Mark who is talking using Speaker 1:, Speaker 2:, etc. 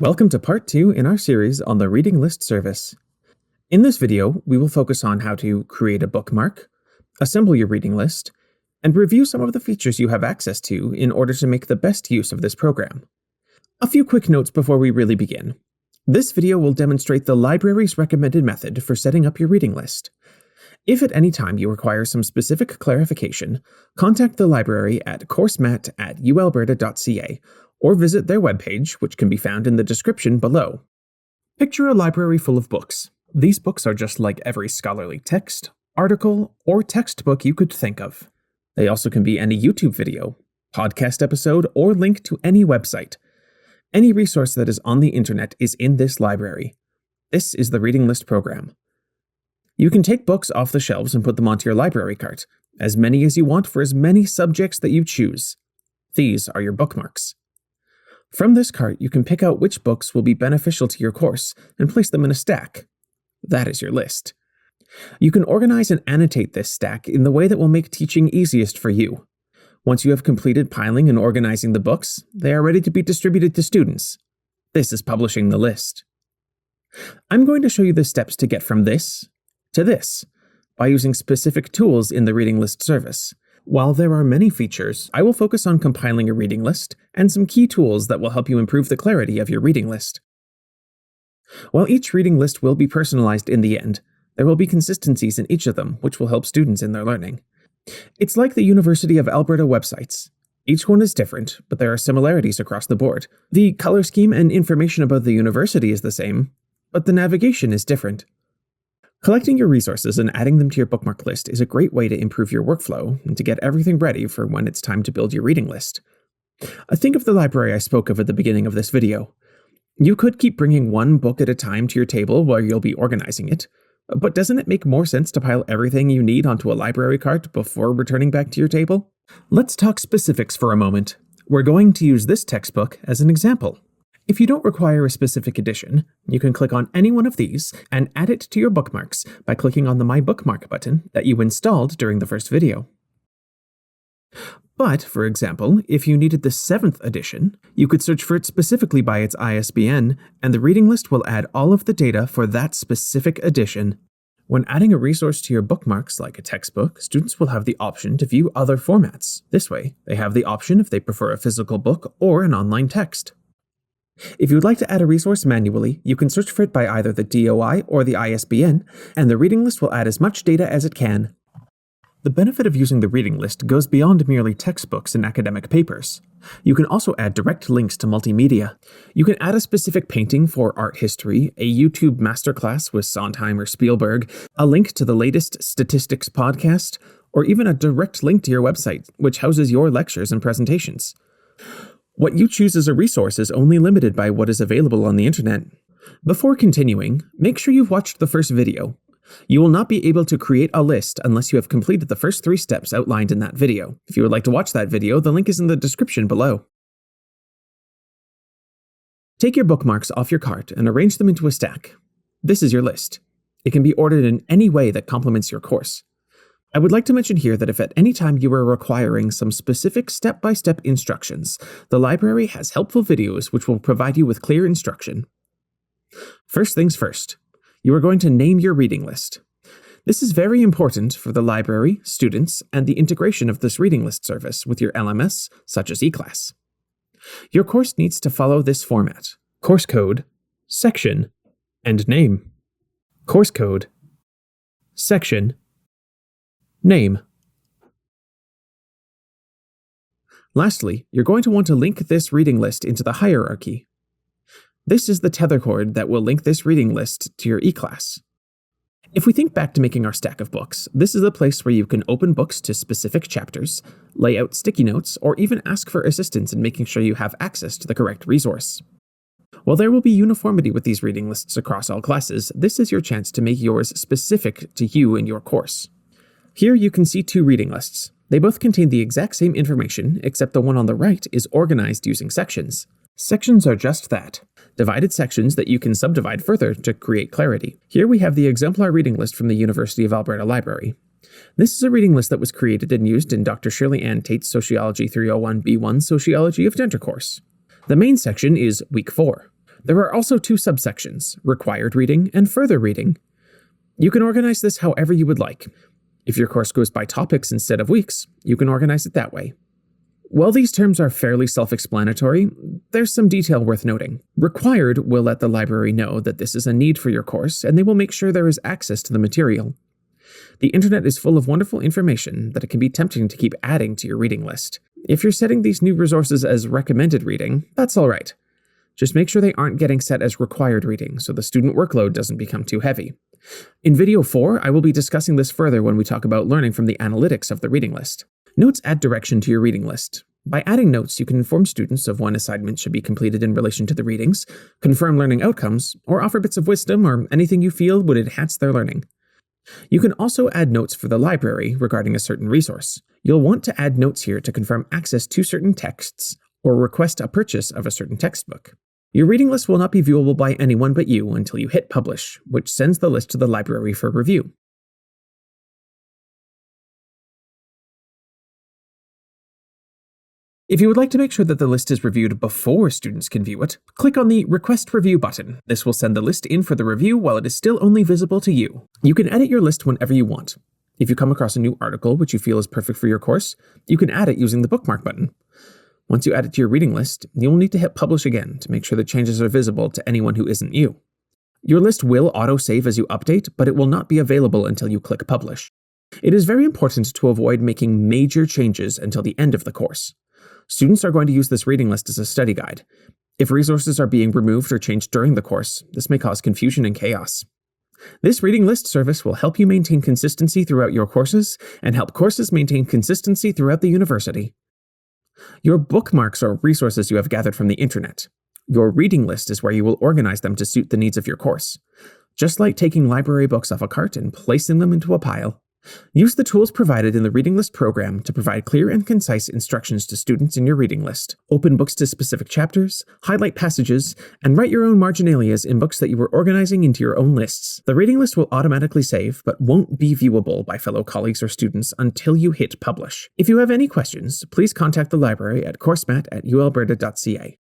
Speaker 1: Welcome to part 2 in our series on the reading list service. In this video, we will focus on how to create a bookmark, assemble your reading list, and review some of the features you have access to in order to make the best use of this program. A few quick notes before we really begin. This video will demonstrate the library's recommended method for setting up your reading list. If at any time you require some specific clarification, contact the library at coursemat@ualberta.ca or visit their webpage, which can be found in the description below. Picture a library full of books. These books are just like every scholarly text, article, or textbook you could think of. They also can be any YouTube video, podcast episode, or link to any website. Any resource that is on the internet is in this library. This is the reading list program. You can take books off the shelves and put them onto your library cart, as many as you want for as many subjects that you choose. These are your bookmarks. From this cart, you can pick out which books will be beneficial to your course and place them in a stack. That is your list. You can organize and annotate this stack in the way that will make teaching easiest for you. Once you have completed piling and organizing the books, they are ready to be distributed to students. This is publishing the list. I'm going to show you the steps to get from this to this by using specific tools in the reading list service. While there are many features, I will focus on compiling a reading list and some key tools that will help you improve the clarity of your reading list. While each reading list will be personalized in the end, there will be consistencies in each of them, which will help students in their learning. It's like the University of Alberta websites. Each one is different, but there are similarities across the board. The color scheme and information about the university is the same, but the navigation is different. Collecting your resources and adding them to your bookmark list is a great way to improve your workflow and to get everything ready for when it's time to build your reading list. Think of the library I spoke of at the beginning of this video. You could keep bringing one book at a time to your table while you'll be organizing it, but doesn't it make more sense to pile everything you need onto a library cart before returning back to your table? Let's talk specifics for a moment. We're going to use this textbook as an example. If you don't require a specific edition, you can click on any one of these and add it to your bookmarks by clicking on the My Bookmark button that you installed during the first video. But, for example, if you needed the 7th edition, you could search for it specifically by its ISBN, and the reading list will add all of the data for that specific edition. When adding a resource to your bookmarks, like a textbook, students will have the option to view other formats. This way, they have the option if they prefer a physical book or an online text. If you would like to add a resource manually, you can search for it by either the DOI or the ISBN, and the reading list will add as much data as it can. The benefit of using the reading list goes beyond merely textbooks and academic papers. You can also add direct links to multimedia. You can add a specific painting for art history, a YouTube masterclass with Sondheim or Spielberg, a link to the latest statistics podcast, or even a direct link to your website, which houses your lectures and presentations. What you choose as a resource is only limited by what is available on the internet. Before continuing, make sure you've watched the first video. You will not be able to create a list unless you have completed the first 3 steps outlined in that video. If you would like to watch that video, the link is in the description below. Take your bookmarks off your cart and arrange them into a stack. This is your list. It can be ordered in any way that complements your course. I would like to mention here that if at any time you are requiring some specific step-by-step instructions, the library has helpful videos which will provide you with clear instruction. First things first, you are going to name your reading list. This is very important for the library, students, and the integration of this reading list service with your LMS, such as eClass. Your course needs to follow this format: course code, section, and name. Course code, section, name. Lastly, you're going to want to link this reading list into the hierarchy. This is the tether cord that will link this reading list to your eClass. If we think back to making our stack of books, this is the place where you can open books to specific chapters, lay out sticky notes, or even ask for assistance in making sure you have access to the correct resource. While there will be uniformity with these reading lists across all classes, this is your chance to make yours specific to you and your course. Here you can see 2 reading lists. They both contain the exact same information, except the one on the right is organized using sections. Sections are just that, divided sections that you can subdivide further to create clarity. Here we have the exemplar reading list from the University of Alberta Library. This is a reading list that was created and used in Dr. Shirley Ann Tate's Sociology 301 B1 Sociology of Gender course. The main section is Week 4. There are also two subsections, required reading and further reading. You can organize this however you would like. If your course goes by topics instead of weeks, you can organize it that way. While these terms are fairly self-explanatory, there's some detail worth noting. Required will let the library know that this is a need for your course, and they will make sure there is access to the material. The internet is full of wonderful information that it can be tempting to keep adding to your reading list. If you're setting these new resources as recommended reading, that's all right. Just make sure they aren't getting set as required reading so the student workload doesn't become too heavy. In video 4, I will be discussing this further when we talk about learning from the analytics of the reading list. Notes add direction to your reading list. By adding notes, you can inform students of when assignments should be completed in relation to the readings, confirm learning outcomes, or offer bits of wisdom or anything you feel would enhance their learning. You can also add notes for the library regarding a certain resource. You'll want to add notes here to confirm access to certain texts or request a purchase of a certain textbook. Your reading list will not be viewable by anyone but you until you hit publish, which sends the list to the library for review. If you would like to make sure that the list is reviewed before students can view it, click on the Request Review button. This will send the list in for the review while it is still only visible to you. You can edit your list whenever you want. If you come across a new article which you feel is perfect for your course, you can add it using the Bookmark button. Once you add it to your reading list, you'll need to hit Publish again to make sure the changes are visible to anyone who isn't you. Your list will auto-save as you update, but it will not be available until you click Publish. It is very important to avoid making major changes until the end of the course. Students are going to use this reading list as a study guide. If resources are being removed or changed during the course, this may cause confusion and chaos. This reading list service will help you maintain consistency throughout your courses and help courses maintain consistency throughout the university. Your bookmarks are resources you have gathered from the internet. Your reading list is where you will organize them to suit the needs of your course. Just like taking library books off a cart and placing them into a pile. Use the tools provided in the reading list program to provide clear and concise instructions to students in your reading list. Open books to specific chapters, highlight passages, and write your own marginalias in books that you are organizing into your own lists. The reading list will automatically save, but won't be viewable by fellow colleagues or students until you hit publish. If you have any questions, please contact the library at coursemat@ualberta.ca.